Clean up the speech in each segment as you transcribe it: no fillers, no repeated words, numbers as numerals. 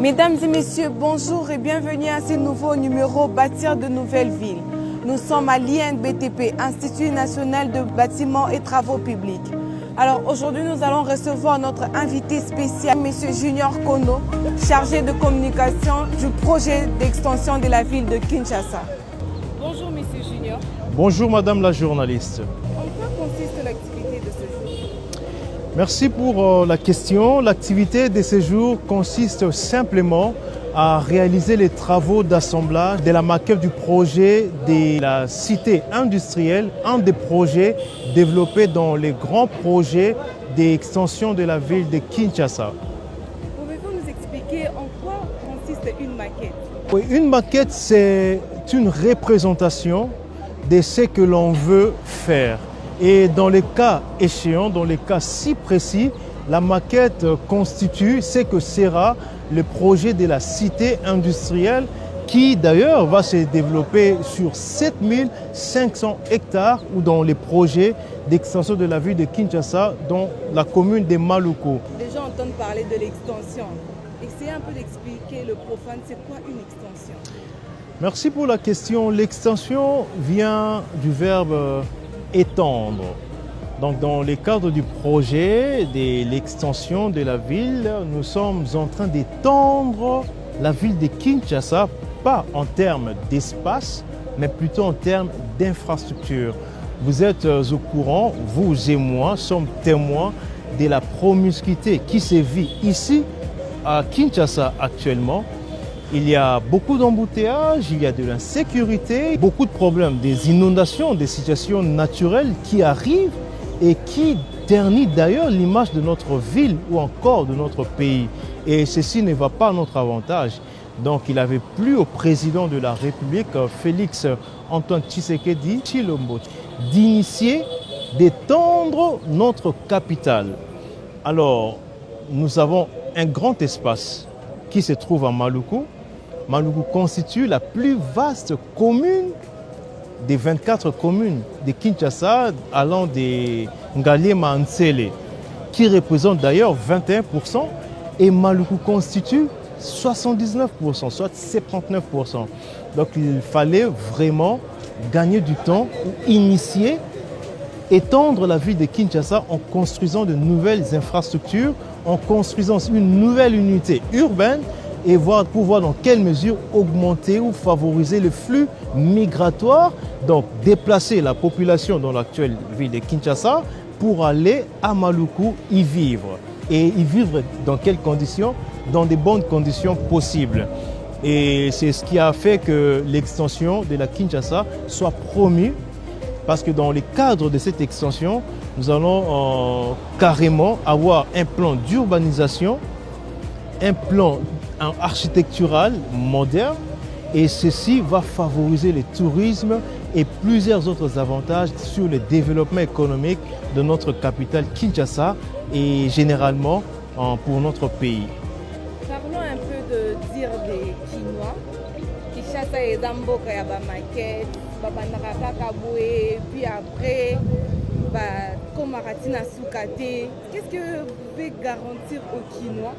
Mesdames et messieurs, bonjour et bienvenue à ce nouveau numéro Bâtir de nouvelles villes. Nous sommes à l'INBTP, Institut national de bâtiments et travaux publics. Alors aujourd'hui, nous allons recevoir notre invité spécial, M. Junior Kono, chargé de communication du projet d'extension de la ville de Kinshasa. Bonjour M. Junior. Bonjour Madame la journaliste. En quoi consiste l'activité de ce jour? Merci pour la question. L'activité de ce jour consiste simplement à réaliser les travaux d'assemblage de la maquette du projet de la cité industrielle, un des projets développés dans les grands projets d'extension de la ville de Kinshasa. Pouvez-vous nous expliquer en quoi consiste une maquette? Oui, une maquette, c'est une représentation de ce que l'on veut faire. Et dans les cas échéants, dans les cas si précis, la maquette constitue ce que sera le projet de la cité industrielle qui d'ailleurs va se développer sur 7500 hectares ou dans les projets d'extension de la ville de Kinshasa dans la commune de Maluku. Les gens entendent parler de l'extension. Essayez un peu d'expliquer le profane, c'est quoi une extension? Merci pour la question. L'extension vient du verbe étendre. Donc dans le cadre du projet de l'extension de la ville, nous sommes en train d'étendre la ville de Kinshasa, pas en termes d'espace, mais plutôt en termes d'infrastructure. Vous êtes au courant, vous et moi sommes témoins de la promiscuité qui se vit ici à Kinshasa actuellement. Il y a beaucoup d'embouteillages, il y a de l'insécurité, beaucoup de problèmes, des inondations, des situations naturelles qui arrivent et qui ternit d'ailleurs l'image de notre ville ou encore de notre pays. Et ceci ne va pas à notre avantage. Donc il avait plu au président de la République, Félix Antoine Tshisekedi Tshilombo, d'initier, d'étendre notre capitale. Alors, nous avons un grand espace qui se trouve à Maluku. Maluku constitue la plus vaste commune des 24 communes de Kinshasa, allant de Ngaliema à Nsele, qui représente d'ailleurs 21%, et Maluku constitue 79%, soit 79%. Donc il fallait vraiment gagner du temps ou initier, étendre la ville de Kinshasa en construisant de nouvelles infrastructures, en construisant une nouvelle unité urbaine et pour voir dans quelle mesure augmenter ou favoriser le flux migratoire, donc déplacer la population dans l'actuelle ville de Kinshasa pour aller à Maluku y vivre. Et y vivre dans quelles conditions? Dans des bonnes conditions possibles. Et c'est ce qui a fait que l'extension de la Kinshasa soit promue, parce que dans le cadre de cette extension, nous allons carrément avoir un plan d'urbanisation, un plan architectural moderne, et ceci va favoriser le tourisme et plusieurs autres avantages sur le développement économique de notre capitale Kinshasa et généralement pour notre pays. Parlons un peu de dire des Kinois. Kinshasa est Zamboka, il y a ma maquette, puis après, Komaratina Soukate. Qu'est-ce que vous pouvez garantir aux Kinois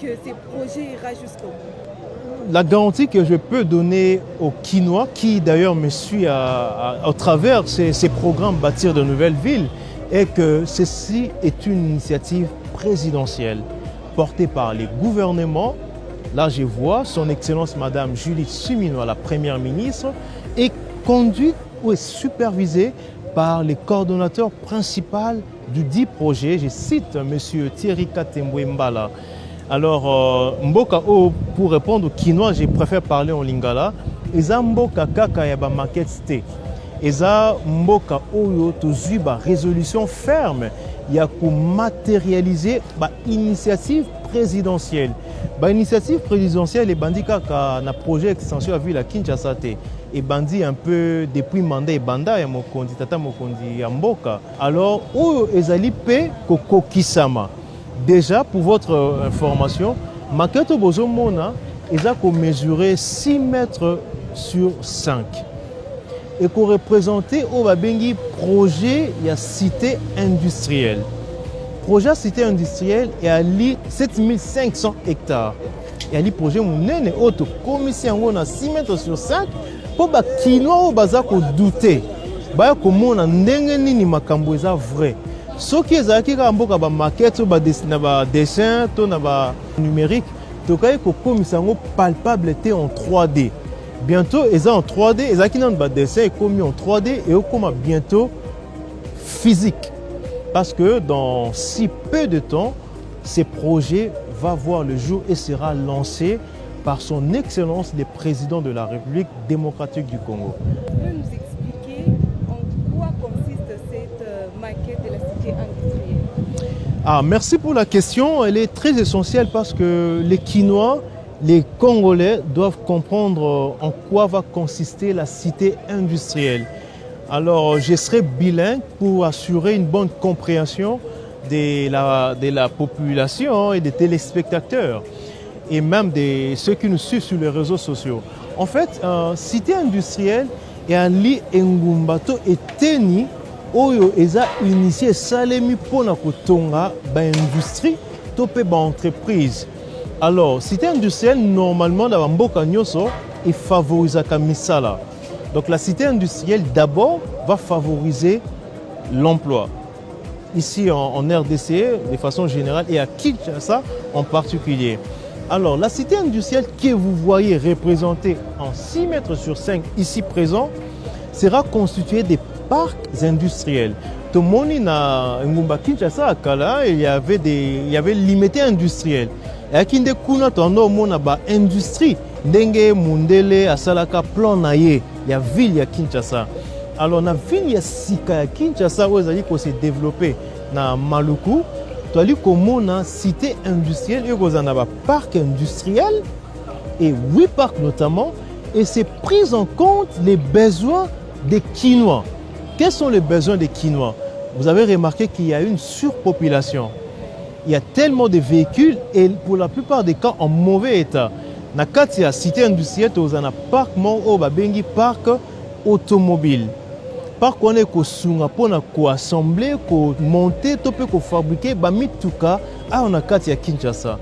que ces projets iront jusqu'au bout? La garantie que je peux donner aux Kinois, qui d'ailleurs me suit à travers ces programmes Bâtir de nouvelles villes, est que ceci est une initiative présidentielle portée par les gouvernements. Là, je vois son Excellence Madame Judith Suminwa, la Première ministre, et conduite ou est supervisée par les coordonnateurs principaux du dit projet. Je cite M. Thierry Katembwe Mbala. Alors, Mboka, pour répondre aux Kinois, je préfère parler en lingala. Eza Mboka kaka ya ba maquette te. Eza Mboka oyo tozui ba résolution ferme ya ko matérialiser ba initiative présidentielle. Ba initiative présidentielle et bandi kaka na projet extension à ville à Kinshasa te. Et bandi un peu depuis mandat et banda ya mokondi tata mokondi ya Mboka. Alors, oyo ezali pe koko kisama. Déjà, pour votre information, maquette Bozomona, ils ont mesuré 6 mètres sur 5. Et qu'on représentait au Babengi projet, il y a cité industrielle. Projet cité industrielle est à 7500 hectares. et ali projet monene auto commission on a 6 mètres sur 5 pour ba kinois baza ko douter ba ko mona ndenge nini makambo eza vrai soki ezalaki ka mboka ba maquette ba dessin to na ba numérique to kai ko komisa ngo palpable te en 3D. Bientôt eza en 3D ezalaki na ba dessin et commis en 3D et okoma bientôt physique parce que dans si peu de temps ce projet va voir le jour et sera lancé par son excellence le président de la République démocratique du Congo. Vous pouvez nous expliquer en quoi consiste cette maquette de la cité industrielle? Merci pour la question, elle est très essentielle parce que les Kinois, les Congolais doivent comprendre en quoi va consister la cité industrielle. Alors je serai bilingue pour assurer une bonne compréhension de la population et des téléspectateurs et même de ceux qui nous suivent sur les réseaux sociaux. En fait, cité industrielle est un lit engumbato et teni oyo eza initié salemi pona kotonga ba industrie to pe ba entreprise. Alors, cité industrielle normalement dans mboka nyoso et favorise misala. Donc la cité industrielle d'abord va favoriser l'emploi. Ici en RDC de façon générale et à Kinshasa en particulier. Alors la cité industrielle que vous voyez représentée en 6 mètres sur 5 ici présent sera constituée des parcs industriels. Tout le monde na Ngumba Kinshasa à Kala, il y avait limité industriel. Et à Kinde Kuna tondo mona ba industrie ndenge mundele asalaka plan na ye ya ville ya Kinshasa. Alors na ville ya sika ya Kinshasa où ezali ko se développer na Maluku, to ali komona cité industrielle et kozana ba parc industriel et 8 parcs notamment et c'est pris en compte les besoins des Kinois. Quels sont les besoins des Kinois? Vous avez remarqué qu'il y a une surpopulation. Il y a tellement de véhicules et pour la plupart des cas en mauvais état. Na kati ya cité industrielle tozana parc mo babengi parc automobile. Parc on est ko sunga pona ko assembler, ko monter, to pe ko fabriquer ba mituka a on a kati ya Kinshasa.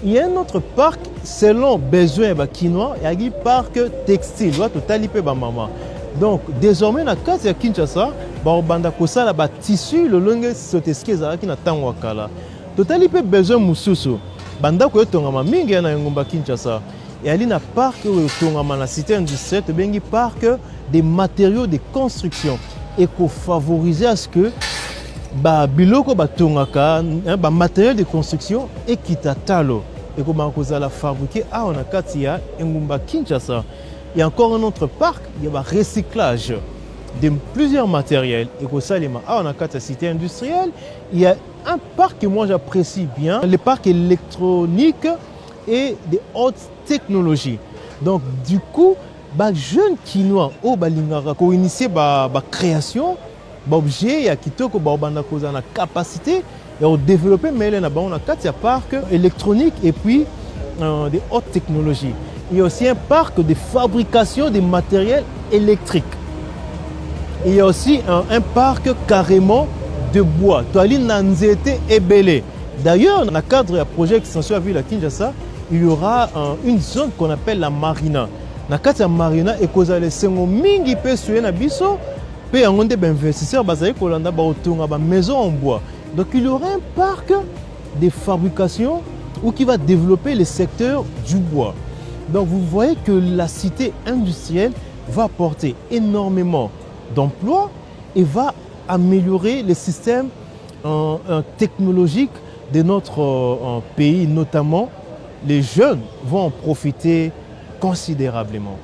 Il y a un autre parc selon besoin ba Kinois, il y a un parc textile, wa to talipe ba mama. Donc désormais na kati ya Kinshasa, ba banda ko sala ba tissu le longue soteski ezalaki na tango kala. Totali pe besoin mususu banda ko tongama mingi na Ngumba Kinshasa et ali na parc tongama na cité industrielle to bengi parc des matériaux de construction et ko favoriser à ce que ba biloko ba tongaka ba matériaux de construction et kitatalo et ko ba kozala fabriquer a on a kati ya Ngumba Kinshasa. Il y a encore un autre parc, il y a ba recyclage de plusieurs matériels et que ça les on a quatre cités industrielles. Il y a un parc que moi j'apprécie bien, le parc électronique et des hautes technologies. Donc du coup, bah jeunes Kinois au balingara ko initier ba création, ba objet ya kitoko ba banda koza na capacité et au développer mais là on a quatre parcs électroniques et puis des hautes technologies. Il y a aussi un parc de fabrication des matériels électriques. Il y a aussi un parc carrément de bois. Toali Nanzete et Belé. D'ailleurs, dans le cadre du projet extension à ville à Kinshasa, il y aura une zone qu'on appelle la marina. Dans le cadre de la marina, et qu'on a laissé mingi pe sué na biso, pe angonde ben investisseurs basé kolanda ba otunga ba maison en bois. Donc il y aura un parc de fabrication où qui va développer le secteur du bois. Donc vous voyez que la cité industrielle va apporter énormément d'emplois et va améliorer les systèmes technologiques de notre pays, notamment les jeunes vont en profiter considérablement.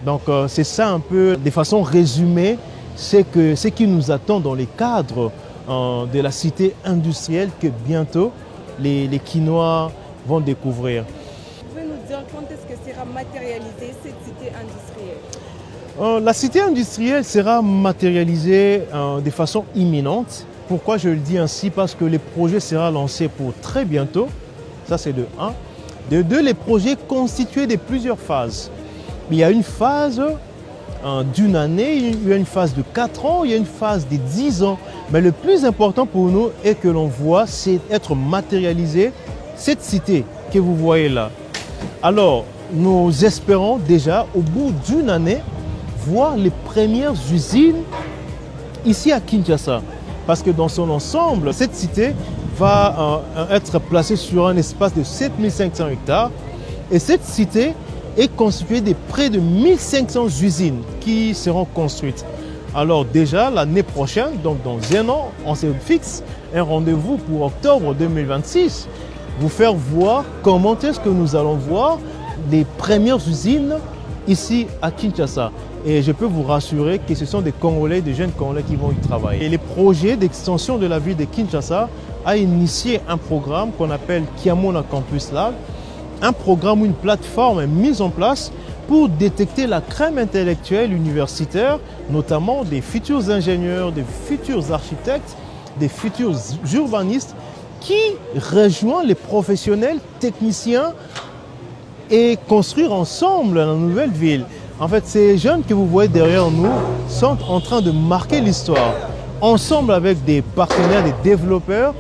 Donc c'est ça un peu, de façon résumée, c'est que ce qui nous attend dans les cadres de la cité industrielle que bientôt les Kinois vont découvrir. Vous pouvez nous dire quand est-ce que sera matérialisée cette cité industrielle? La cité industrielle sera matérialisée de façon imminente. Pourquoi je le dis ainsi? Parce que le projet sera lancé pour très bientôt. Ça c'est de 1. De 2, les projets constitués de plusieurs phases. Il y a une phase d'une année, il y a une phase de 4 ans, il y a une phase de 10 ans. Mais le plus important pour nous est que l'on voit, c'est être matérialisé cette cité que vous voyez là. Alors, nous espérons déjà, au bout d'une année, voir les premières usines ici à Kinshasa. Parce que dans son ensemble, cette cité va être placée sur un espace de 7500 hectares. Et cette cité est constituée de près de 1500 usines qui seront construites. Alors déjà, l'année prochaine, donc dans un an, on se fixe un rendez-vous pour octobre 2026, vous faire voir comment est-ce que nous allons voir les premières usines ici à Kinshasa. Et je peux vous rassurer que ce sont des Congolais, des jeunes Congolais qui vont y travailler. Et le projet d'extension de la ville de Kinshasa a initié un programme qu'on appelle Kiamona Campus Lab, un programme ou une plateforme mise en place pour détecter la crème intellectuelle universitaire, notamment des futurs ingénieurs, des futurs architectes, des futurs urbanistes qui rejoignent les professionnels techniciens et construire ensemble la nouvelle ville. En fait, ces jeunes que vous voyez derrière nous sont en train de marquer l'histoire, ensemble avec des partenaires, des développeurs,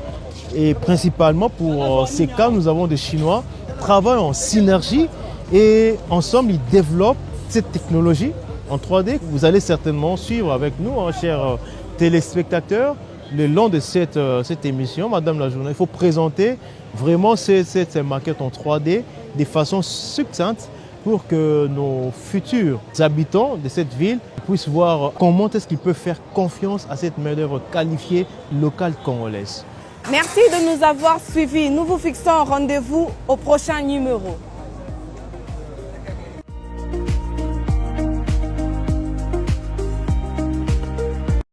et principalement pour ces cas, nous avons des Chinois, travaillent en synergie et ensemble, ils développent cette technologie en 3D. Vous allez certainement suivre avec nous, chers téléspectateurs, le long de cette émission, Madame la journaliste. Il faut présenter vraiment cette maquette en 3D de façon succincte pour que nos futurs habitants de cette ville puissent voir comment est-ce qu'ils peuvent faire confiance à cette main-d'œuvre qualifiée locale congolaise. Merci de nous avoir suivis. Nous vous fixons un rendez-vous au prochain numéro.